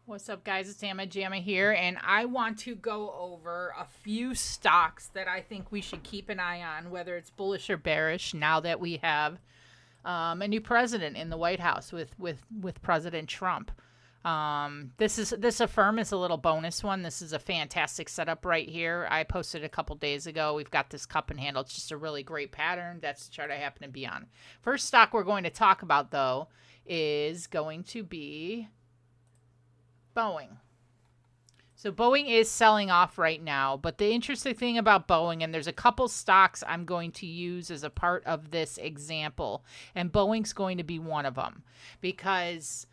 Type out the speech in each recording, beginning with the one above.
What's up, guys? It's Amma Jamma here, and I want to go over a few stocks that I think we should keep an eye on, whether it's bullish or bearish, now that we have a new president in the White House with President Trump. This Affirm is a little bonus one. This is a fantastic setup right here. I posted a couple days ago. We've got this cup and handle. It's just a really great pattern. That's the chart I happen to be on. First stock we're going to talk about, though, is going to be Boeing. So Boeing is selling off right now, but the interesting thing about Boeing, and there's a couple stocks I'm going to use as a part of this example, and Boeing's going to be one of them, because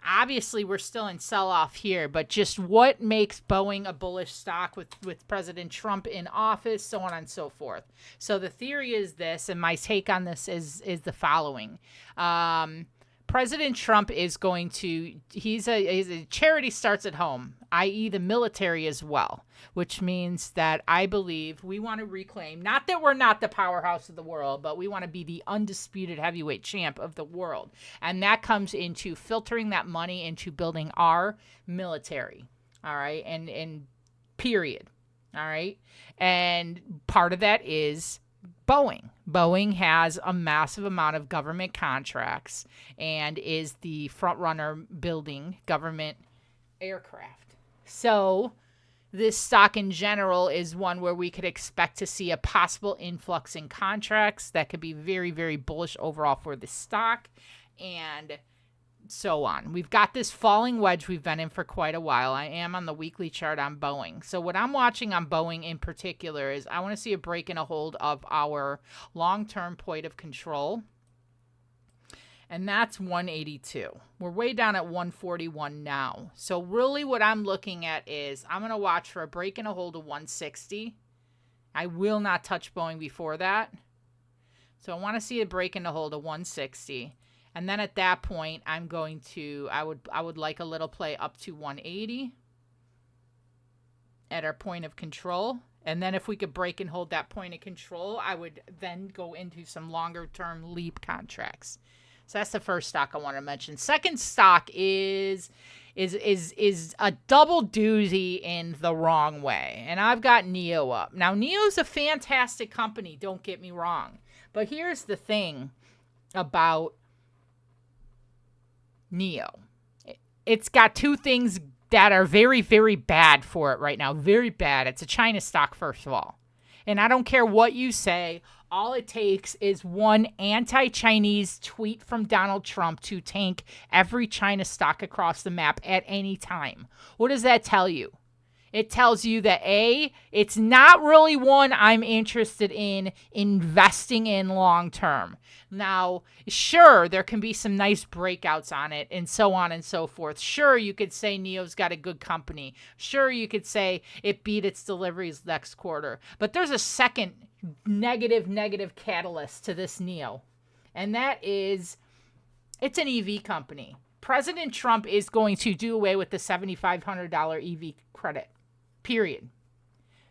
obviously we're still in sell-off here, but just what makes Boeing a bullish stock with President Trump in office, so on and so forth. So the theory is this, and my take on this is the following. President Trump is going to, he's a charity starts at home, i.e. the military as well, which means that I believe we want to reclaim, not that we're not the powerhouse of the world, but we want to be the undisputed heavyweight champ of the world. And that comes into filtering that money into building our military. All right. And period. All right. And part of that is Boeing. Boeing has a massive amount of government contracts and is the front runner building government aircraft. So this stock in general is one where we could expect to see a possible influx in contracts that could be very, very bullish overall for the stock, and so on. We've got this falling wedge we've been in for quite a while. I am on the weekly chart on Boeing. So what I'm watching on Boeing in particular is I want to see a break and a hold of our long-term point of control. And that's 182. We're way down at 141 now. So really what I'm looking at is I'm going to watch for a break and a hold of 160. I will not touch Boeing before that. So I want to see a break and a hold of 160. And then at that point, I'm going to, I would like a little play up to 180 at our point of control. And then if we could break and hold that point of control, I would then go into some longer term leap contracts. So that's the first stock I want to mention. Second stock is a double doozy in the wrong way. And I've got NEO up. Now, NEO's a fantastic company, don't get me wrong. But here's the thing about NEO. It's got two things that are very, very bad for it right now. Very bad. It's a China stock, first of all. And I don't care what you say. All it takes is one anti-Chinese tweet from Donald Trump to tank every China stock across the map at any time. What does that tell you? It tells you that, A, it's not really one I'm interested in investing in long term. Now, sure, there can be some nice breakouts on it and so on and so forth. Sure, you could say NEO's got a good company. Sure, you could say it beat its deliveries next quarter. But there's a second negative catalyst to this NEO, and that is it's an EV company. President Trump is going to do away with the $7,500 EV credit. Period.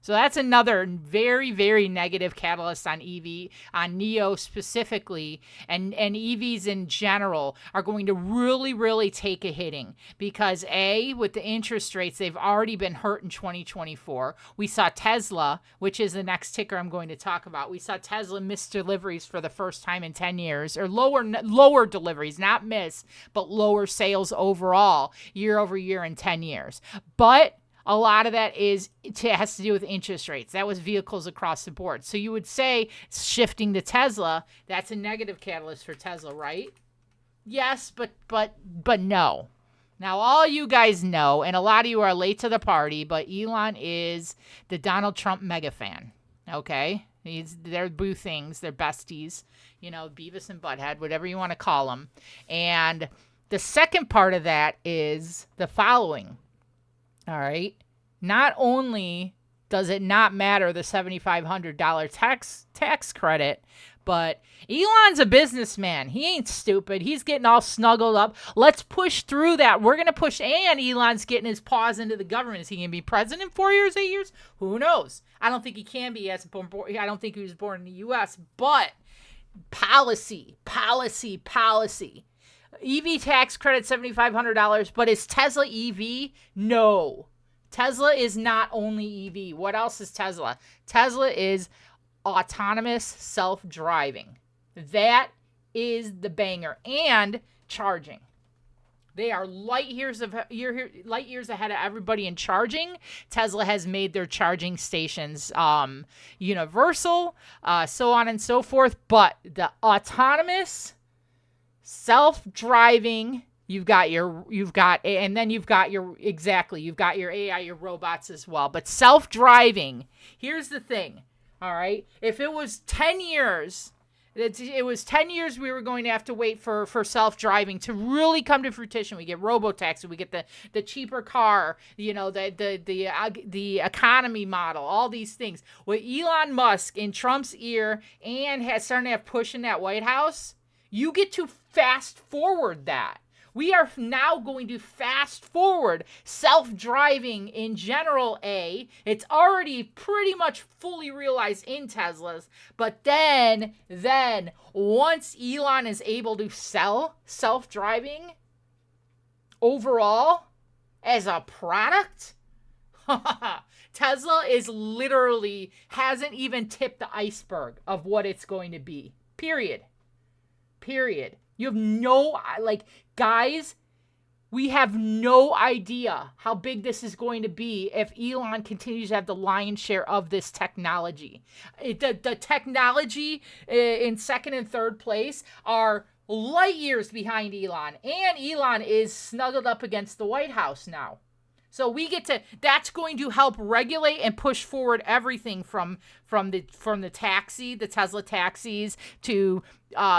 So that's another very, very negative catalyst on EV, on NEO specifically, and EVs in general are going to really, really take a hitting because, A, with the interest rates, they've already been hurt in 2024. We saw Tesla, which is the next ticker I'm going to talk about. We saw Tesla miss deliveries for the first time in 10 years, or lower deliveries, not miss, but lower sales overall year over year in 10 years. But a lot of that has to do with interest rates. That was vehicles across the board. So you would say shifting to Tesla, that's a negative catalyst for Tesla, right? Yes, but no. Now, all you guys know, and a lot of you are late to the party, but Elon is the Donald Trump mega fan, okay? They're boo things. They're besties, Beavis and Butthead, whatever you want to call them. And the second part of that is the following. All right. Not only does it not matter the $7,500 tax credit, but Elon's a businessman. He ain't stupid. He's getting all snuggled up. Let's push through that. We're going to push. And Elon's getting his paws into the government. Is he going to be president in 4 years, 8 years? Who knows? I don't think he can be. I don't think he was born in the U.S. But policy. EV tax credit, $7,500, but is Tesla EV? No. Tesla is not only EV. What else is Tesla? Tesla is autonomous self-driving. That is the banger. And charging. They are light years ahead of everybody in charging. Tesla has made their charging stations universal, so on and so forth. But the autonomous self-driving, you've got your AI, your robots as well. But self-driving, here's the thing, all right? If it was 10 years, it was 10 years we were going to have to wait for self-driving to really come to fruition. We get robotaxi, we get the cheaper car, the economy model, all these things. With Elon Musk in Trump's ear and starting to have push in that White House, you get to fast forward that. We are now going to fast forward self-driving in general A. It's already pretty much fully realized in Teslas. But then once Elon is able to sell self-driving overall as a product, Tesla is literally hasn't even tipped the iceberg of what it's going to be. Period. You have no, guys, we have no idea how big this is going to be if Elon continues to have the lion's share of this technology. The technology in second and third place are light years behind Elon, and Elon is snuggled up against the White House now. So that's going to help regulate and push forward everything from the Tesla taxis to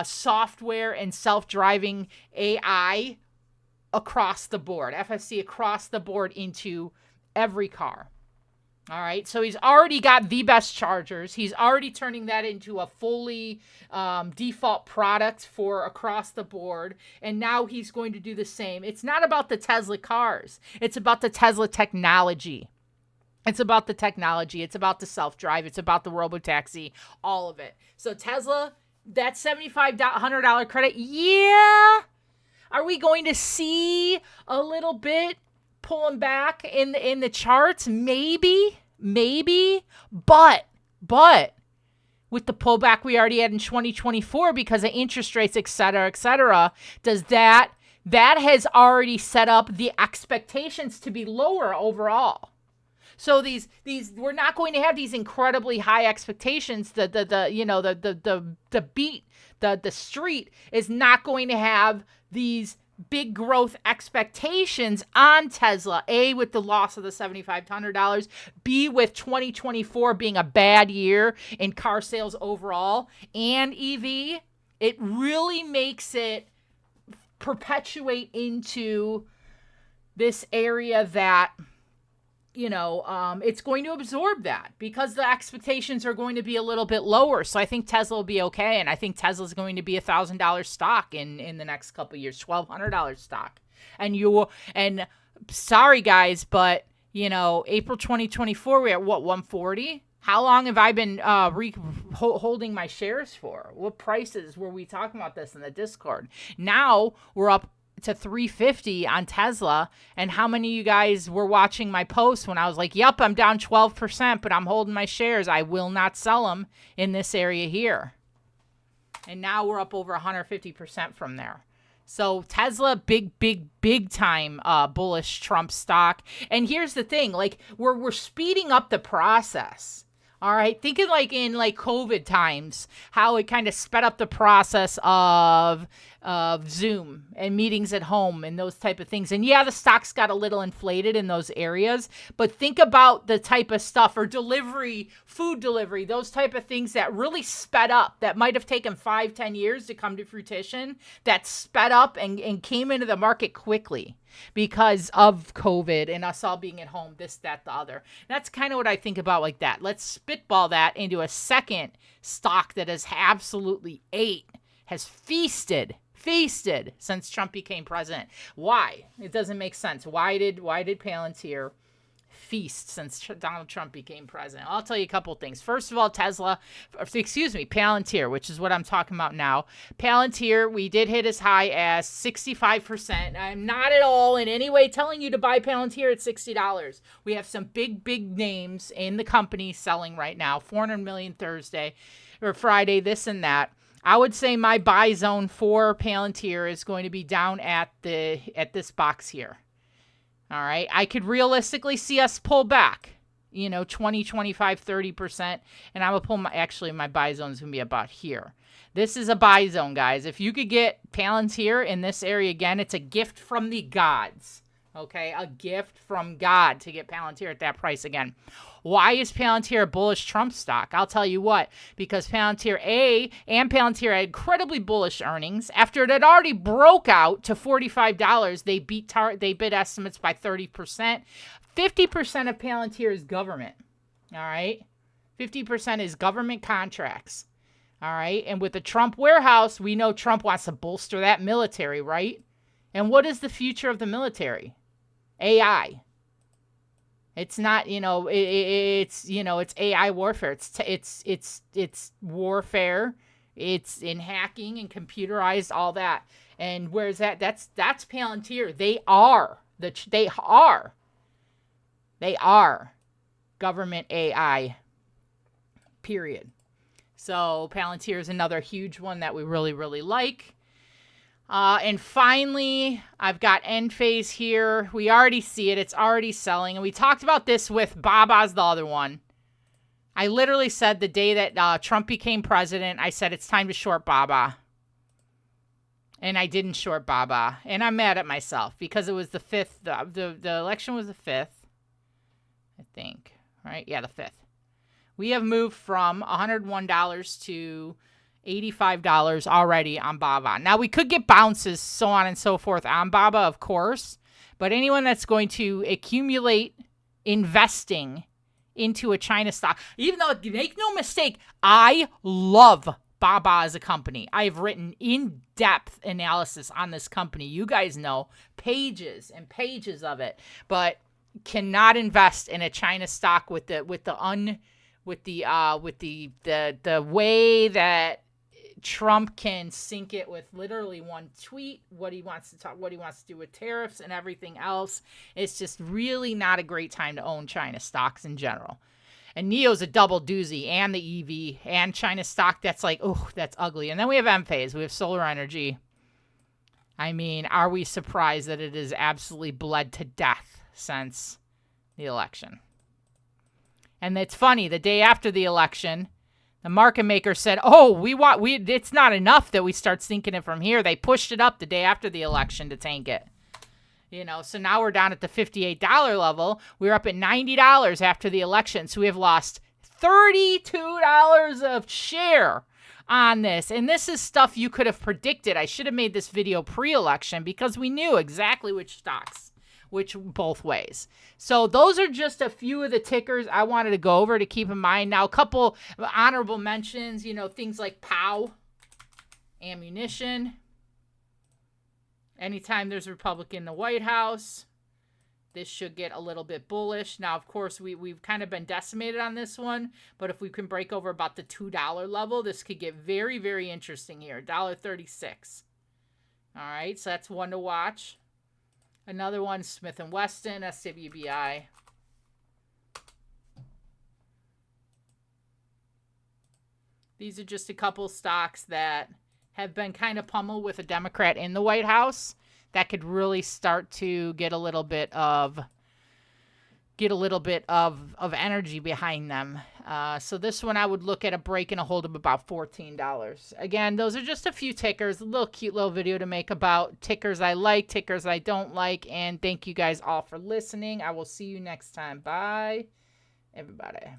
software and self-driving AI across the board, FSD across the board into every car. All right, so he's already got the best chargers. He's already turning that into a fully default product for across the board. And now he's going to do the same. It's not about the Tesla cars. It's about the Tesla technology. It's about the technology. It's about the self-drive. It's about the robotaxi, all of it. So Tesla, that $7,500 credit, yeah. Are we going to see a little bit pulling back in the charts? Maybe, but with the pullback we already had in 2024 because of interest rates, et cetera, does that has already set up the expectations to be lower overall. So these we're not going to have these incredibly high expectations. The street is not going to have these big growth expectations on Tesla. A, with the loss of the $7,500. B, with 2024 being a bad year in car sales overall and EV. It really makes it perpetuate into this area that, it's going to absorb that because the expectations are going to be a little bit lower. So I think Tesla will be okay. And I think Tesla is going to be $1,000 stock in the next couple of years, $1,200 stock. And sorry guys, but April 2024, we're at what, 140? How long have I been holding my shares for? What prices were we talking about this in the Discord? Now we're up to 350 on Tesla. And how many of you guys were watching my post when I was like, yep, I'm down 12%, but I'm holding my shares. I will not sell them in this area here. And now we're up over 150% from there. So Tesla, big time bullish Trump stock. And here's the thing, we're speeding up the process. All right, thinking in COVID times, how it kind of sped up the process of Zoom and meetings at home and those type of things. And yeah, the stocks got a little inflated in those areas, but think about the type of stuff or delivery, food delivery, those type of things that really sped up, that might have taken 5-10 years to come to fruition, that sped up and came into the market quickly because of COVID and us all being at home, this, that, the other. That's kind of what I think about like that. Let's spitball that into a second stock that has absolutely has feasted since Trump became president. Why? It doesn't make sense. Why did Palantir feast since Donald Trump became president. I'll tell you a couple things. First of all, Palantir, which is what I'm talking about now. Palantir, we did hit as high as 65%. I'm not at all in any way telling you to buy Palantir at $60. We have some big names in the company selling right now. 400 million Thursday or Friday, this and that. I would say my buy zone for Palantir is going to be down at this box here. All right. I could realistically see us pull back, 20, 25, 30%. And I will pull my buy zone is going to be about here. This is a buy zone, guys. If you could get Palantir in this area again, it's a gift from the gods. Okay. A gift from God to get Palantir at that price again. Why is Palantir a bullish Trump stock? I'll tell you what, because Palantir had incredibly bullish earnings. After it had already broke out to $45, they bid estimates by 30%. 50% of Palantir is government. All right. 50% is government contracts. All right. And with the Trump warehouse, we know Trump wants to bolster that military, right? And what is the future of the military? AI. It's not, it's AI warfare. It's warfare. It's in hacking and computerized, all that. And where's that? That's Palantir. They are government AI. Period. So Palantir is another huge one that we really, really like. And finally, I've got end phase here. We already see it. It's already selling. And we talked about this with Baba's the other one. I literally said the day that Trump became president, I said it's time to short Baba. And I didn't short Baba. And I'm mad at myself because it was the 5th. The election was the 5th, I think. Right? Yeah, the 5th. We have moved from $101 to $85 already on Baba. Now, we could get bounces, so on and so forth on Baba, of course. But anyone that's going to accumulate investing into a China stock, even though, make no mistake, I love Baba as a company. I've written in-depth analysis on this company. You guys know, pages and pages of it. But cannot invest in a China stock with the way that Trump can sink it with literally one tweet, what he wants to do with tariffs and everything else. It's just really not a great time to own China stocks in general. And NIO's a double doozy, and the EV and China stock, that's like, oh, that's ugly. And then we have M-Phase. We have solar energy. I mean, are we surprised that it is absolutely bled to death since the election? And it's funny, the day after the election, the market maker said, oh, it's not enough that we start sinking it from here. They pushed it up the day after the election to tank it. So now we're down at the $58 level. We're up at $90 after the election. So we have lost $32 of share on this. And this is stuff you could have predicted. I should have made this video pre-election because we knew exactly which stocks. Which both ways. So those are just a few of the tickers I wanted to go over to keep in mind. Now, a couple honorable mentions, things like POW, ammunition. Anytime there's a Republican in the White House, this should get a little bit bullish. Now, of course, we've kind of been decimated on this one, but if we can break over about the $2 level, this could get very, very interesting here. $1.36. All right, so that's one to watch. Another one, Smith & Wesson, SWBI. These are just a couple stocks that have been kind of pummeled with a Democrat in the White House that could really start to get a little bit of energy behind them. So this one I would look at a break and a hold of about $14. Again, those are just a few tickers. A little cute little video to make about tickers I like, tickers I don't like. And thank you guys all for listening. I will see you next time. Bye, everybody.